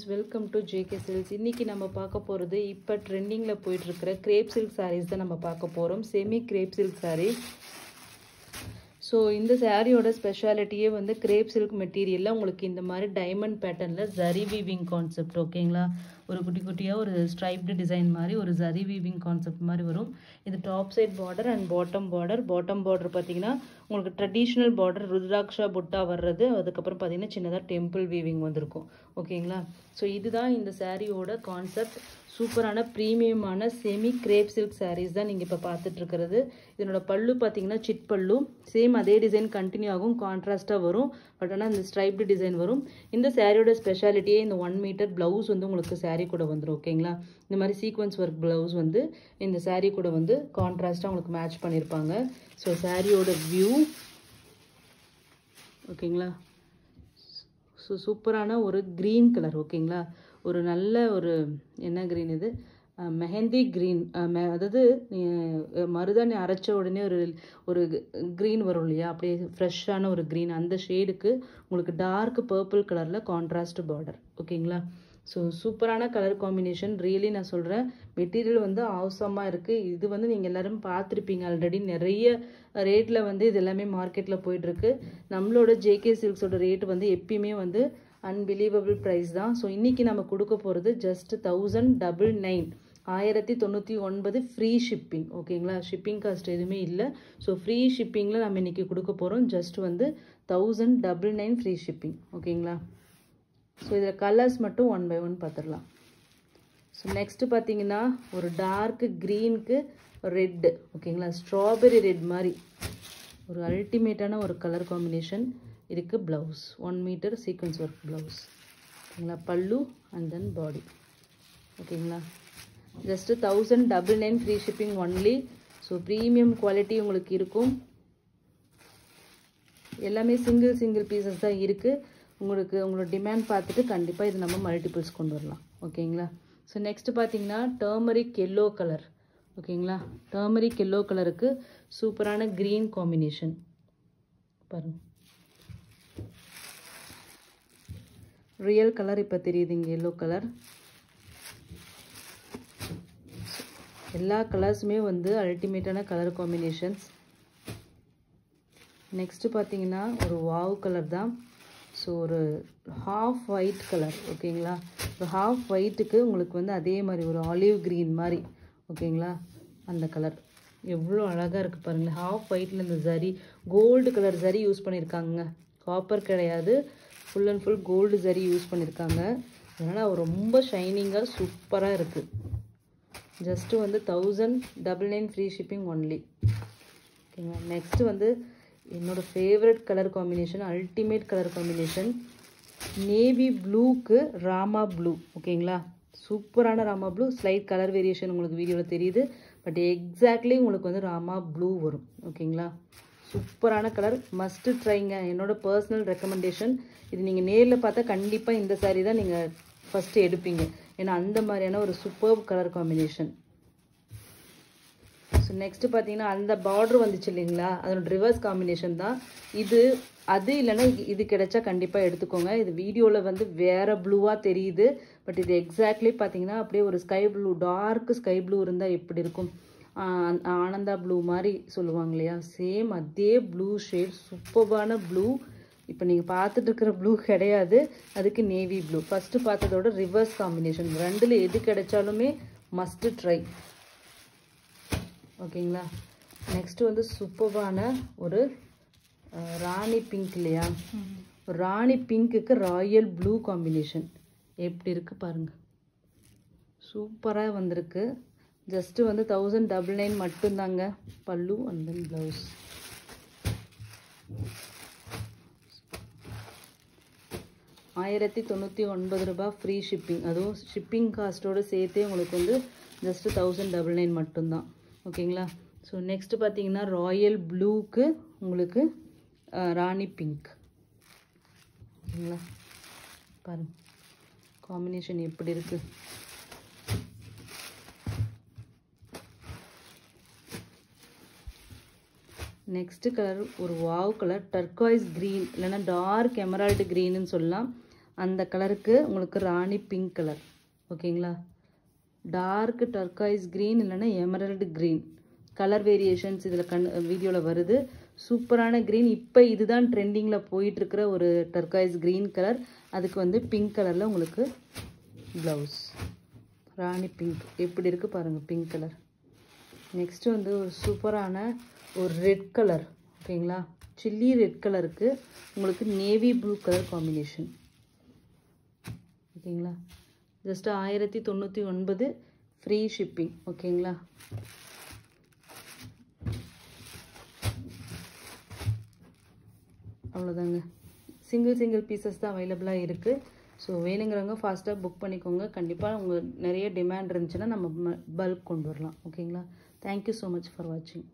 Welcome to JK silks. இன்னைக்கு நம்ம பார்க்க போகிறது இப்போ ட்ரெண்டிங்கில் போயிட்டு இருக்கிற கிரேப் சில்க் சாரீஸ் தான் நம்ம பார்க்க போகிறோம். Semi grape silk sari. So இந்த சாரியோட ஸ்பெஷாலிட்டியே வந்து கிரேப் சில்க் மெட்டீரியலில் உங்களுக்கு இந்த மாதிரி டைமண்ட் பேட்டர்னில் ஜரி வீவிங் கான்செப்ட். ஓகேங்களா, ஒரு குட்டி குட்டியாக ஒரு ஸ்ட்ரைப்டு டிசைன் மாதிரி ஒரு ஜரி வீவிங் கான்செப்ட் மாதிரி வரும். இது top side border and bottom border பார்த்தீங்கன்னா உங்களுக்கு ட்ரெடிஷ்னல் பார்டர் ருத்ராட்சா புட்டா வர்றது. அதுக்கப்புறம் பார்த்தீங்கன்னா சின்னதாக டெம்பிள் வீவிங் வந்திருக்கும். ஓகேங்களா, ஸோ இதுதான் இந்த சாரியோட கான்செப்ட். சூப்பரான ப்ரீமியமான செமி கிரேப் சில்க் சாரீஸ் தான் நீங்கள் இப்போ பார்த்துட்ருக்கிறது. இதனோட பல்லு பார்த்தீங்கன்னா சிட் பல்லு. சேம் அதே டிசைன் கண்டினியூ ஆகும், கான்ட்ராஸ்ட்டாக வரும். பட் ஆனால் இந்த ஸ்ட்ரைப்டு டிசைன் வரும். இந்த சாரியோட ஸ்பெஷாலிட்டியே இந்த 1 மீட்டர் ப்ளவுஸ் வந்து உங்களுக்கு சாரீ கூட வந்துடும். ஓகேங்களா, இந்த மாதிரி சீக்வன்ஸ் ஒர்க் ப்ளவுஸ் வந்து இந்த சாரீ கூட வந்து கான்ட்ராஸ்ட்டாக உங்களுக்கு மேட்ச் பண்ணியிருப்பாங்க. ஸோ சாரியோட வியூ ஓகேங்களா, ஸோ சூப்பரான ஒரு க்ரீன் கலர். ஓகேங்களா, ஒரு நல்ல ஒரு என்ன க்ரீன் இது, மெஹந்தி க்ரீன். அதாவது மருதாணி அரைச்ச உடனே ஒரு க்ரீன் வரும் இல்லையா, அப்படியே ஃப்ரெஷ்ஷான ஒரு க்ரீன். அந்த ஷேடுக்கு உங்களுக்கு டார்க் பர்பிள் கலரில் கான்ட்ராஸ்ட் பார்டர். ஓகேங்களா, ஸோ சூப்பரான கலர் காம்பினேஷன். ரியலி நான் சொல்கிறேன், மெட்டீரியல் வந்து அவசரமாக இருக்குது. இது வந்து நீங்கள் எல்லோரும் பார்த்துருப்பீங்க ஆல்ரெடி. நிறைய ரேட்டில் வந்து இது எல்லாமே மார்க்கெட்டில் போயிட்டுருக்கு. நம்மளோட ஜேகே சில்க்ஸோட ரேட் வந்து எப்பயுமே வந்து அன்பிலீவபிள் ப்ரைஸ் தான். ஸோ இன்றைக்கி நம்ம கொடுக்க போகிறது ஜஸ்ட் 1099, 1099 ஃப்ரீ ஷிப்பிங். ஓகேங்களா, ஷிப்பிங் காஸ்ட் எதுவுமே இல்லை. ஸோ ஃப்ரீ ஷிப்பிங்கில் நம்ம இன்றைக்கி கொடுக்க போகிறோம். ஜஸ்ட் வந்து 1099 ஃப்ரீ ஷிப்பிங். ஓகேங்களா, ஸோ இதில் கலர்ஸ் மட்டும் 1 by 1 பார்த்துடலாம். ஸோ நெக்ஸ்ட்டு பார்த்தீங்கன்னா ஒரு டார்க் க்ரீனுக்கு ரெட்டு. ஓகேங்களா, ஸ்ட்ராபெரி ரெட் மாதிரி ஒரு அல்டிமேட்டான ஒரு கலர் காம்பினேஷன். இதுக்கு blouse 1 metre sequins work blouse. ஓகேங்களா, பல்லு அண்ட் தென் பாடி. ஓகேங்களா, just 1099 free shipping only. So premium quality உங்களுக்கு இருக்கும். எல்லாமே சிங்கிள் பீசஸ் தான் இருக்குது. உங்களோட டிமாண்ட் பார்த்துட்டு கண்டிப்பாக இது நம்ம மல்டிபிள்ஸ் கொண்டு வரலாம். ஓகேங்களா, ஸோ நெக்ஸ்ட்டு பார்த்தீங்கன்னா டர்மரிக் எல்லோ கலர். ஓகேங்களா, டர்மரிக் எல்லோ கலருக்கு சூப்பரான க்ரீன் காம்பினேஷன் பாருங்க. ரியல் கலர் இப்போ தெரியுதுங்க, எல்லோ கலர். எல்லா கலர்ஸுமே வந்து அல்டிமேட்டான கலர் காம்பினேஷன்ஸ். நெக்ஸ்ட்டு பார்த்தீங்கன்னா ஒரு வாவ் கலர் தான். ஸோ ஒரு ஹாஃப் ஒயிட் கலர். ஓகேங்களா, ஒரு ஹாஃப் ஒயிட்டுக்கு உங்களுக்கு வந்து அதே மாதிரி ஒரு ஆலிவ் க்ரீன் மாதிரி. ஓகேங்களா, அந்த கலர் எவ்வளோ அழகாக இருக்குது பாருங்கள். ஹாஃப் ஒயிட்டில் இந்த zari gold colour zari use பண்ணியிருக்காங்க. காப்பர் கிடையாது, full and full gold zari use பண்ணியிருக்காங்க. அதனால் ரொம்ப ஷைனிங்காக சூப்பராக இருக்குது. ஜஸ்ட்டு வந்து 1099 ஃப்ரீ ஷிப்பிங் ஒன்லி. ஓகேங்களா, நெக்ஸ்ட்டு வந்து என்னோடய favourite colour combination, ultimate colour combination. Navy ப்ளூக்கு ராமா ப்ளூ. ஓகேங்களா, சூப்பரான Rama blue. Slight colour variation உங்களுக்கு வீடியோவில் தெரியுது, பட் எக்ஸாக்ட்லி உங்களுக்கு வந்து ராமா ப்ளூ வரும். ஓகேங்களா, சூப்பரான கலர், மஸ்ட்டு ட்ரைங்க. என்னோட பர்சனல் ரெக்கமெண்டேஷன். இது நீங்கள் நேரில் பார்த்தா கண்டிப்பாக இந்த சாரீ தான் நீங்கள் ஃபஸ்ட்டு எடுப்பீங்க. ஏன்னா அந்த மாதிரியான ஒரு super colour combination. So next பார்த்தீங்கன்னா அந்த பார்டர் வந்துச்சு இல்லைங்களா, அதோட ரிவர்ஸ் காம்பினேஷன் தான் இது. அது இல்லைன்னா இது கிடைச்சா கண்டிப்பாக எடுத்துக்கோங்க. இது வீடியோவில் வந்து வேறு ப்ளூவாக தெரியுது, பட் இது எக்ஸாக்ட்லி பார்த்தீங்கன்னா அப்படியே ஒரு sky blue, dark sky blue இருந்தால் எப்படி இருக்கும், ஆனந்தா ப்ளூ மாதிரி சொல்லுவாங்க இல்லையா, சேம் அதே ப்ளூ ஷேட், சூப்பரான ப்ளூ. இப்போ நீங்கள் பார்த்துட்டு இருக்கிற ப்ளூ கிடையாது, அதுக்கு நேவி ப்ளூ. ஃபஸ்ட்டு பார்த்ததோட ரிவர்ஸ் காம்பினேஷன். ரெண்டில் எது கிடைச்சாலுமே மஸ்ட்டு ட்ரை. ஓகேங்களா, நெக்ஸ்ட்டு வந்து சூப்பரான ஒரு ராணி பிங்க் இல்லையா, ராணி பிங்க்குக்கு ராயல் ப்ளூ காம்பினேஷன். எப்படி இருக்குது பாருங்கள், சூப்பராக வந்திருக்கு. ஜஸ்ட்டு வந்து 1099 மட்டும்தாங்க. பல்லு and then blouse. ₹1099 free shipping. அதுவும் ஷிப்பிங் காஸ்ட்டோடு சேர்த்தே உங்களுக்கு வந்து ஜஸ்ட்டு 1099 மட்டும்தான். ஓகேங்களா, ஸோ நெக்ஸ்ட்டு பார்த்தீங்கன்னா ராயல் ப்ளூக்கு உங்களுக்கு ராணி பிங்க். ஓகேங்களா, பாருங்க காம்பினேஷன் எப்படி இருக்குது. நெக்ஸ்ட்டு கலர் ஒரு வாவ் கலர், டர்காய்ஸ் க்ரீன் இல்லைன்னா டார்க் எமரால்டு க்ரீன்னு சொல்லலாம். அந்த கலருக்கு உங்களுக்கு ராணி பிங்க் கலர். ஓகேங்களா? டார்க் டர்காய்ஸ் க்ரீன் இல்லைன்னா எமரல்டு க்ரீன் கலர் வேரியேஷன்ஸ் இதில் வீடியோவில் வருது. சூப்பரான க்ரீன். இப்போ இதுதான் ட்ரெண்டிங்கில் போயிட்டுருக்கிற ஒரு டர்காய்ஸ் க்ரீன் கலர். அதுக்கு வந்து பிங்க் கலரில் உங்களுக்கு ப்ளவுஸ். ராணி பிங்க் எப்படி இருக்குது பாருங்கள், பிங்க் கலர். நெக்ஸ்ட்டு வந்து ஒரு சூப்பரான ஒரு ரெட் கலர். ஓகேங்களா? சில்லி ரெட் கலருக்கு உங்களுக்கு நேவி ப்ளூ கலர் காம்பினேஷன். ஓகேங்களா? Just 1099 free shipping. ஓகேங்களா? அவ்வளோதாங்க. சிங்கிள் பீசஸ் தான் அவைலபிளாக இருக்குது. ஸோ வேணுங்கிறவங்க ஃபாஸ்ட்டாக புக் பண்ணிக்கோங்க. கண்டிப்பாக நிறைய டிமாண்ட் இருந்துச்சுன்னா நம்ம பல்க் கொண்டு வரலாம். ஓகேங்களா? தேங்க்யூ ஸோ மச் ஃபார் வாட்சிங்.